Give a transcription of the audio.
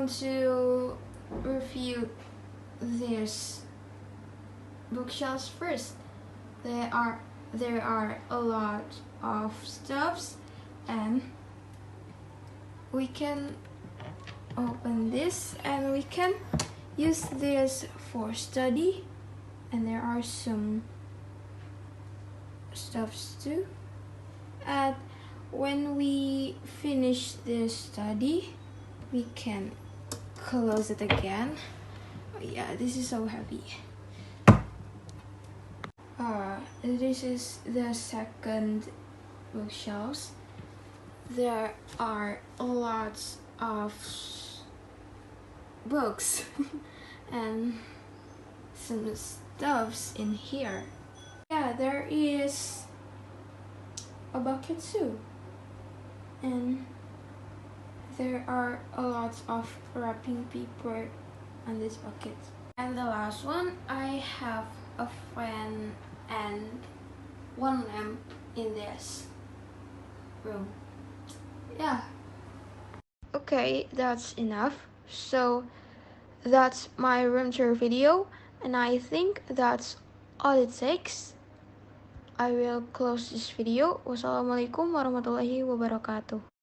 want to review these bookshelves first. There are a lot of stuffs, and we can open this and we can use this for study, and there are some stuffs too. And when we finish this study, we can close it again. Oh yeah, this is so heavy. This is the second bookshelves. There are lots of books and some stuffs in here. Yeah, there is a bucket too, and there are a lot of wrapping paper on this bucket. And the last one, I have a fan and one lamp in this room. Yeah. Okay, that's enough. So that's my room tour video, and I think that's all it takes. I will close this video. Wassalamualaikum warahmatullahi wabarakatuh.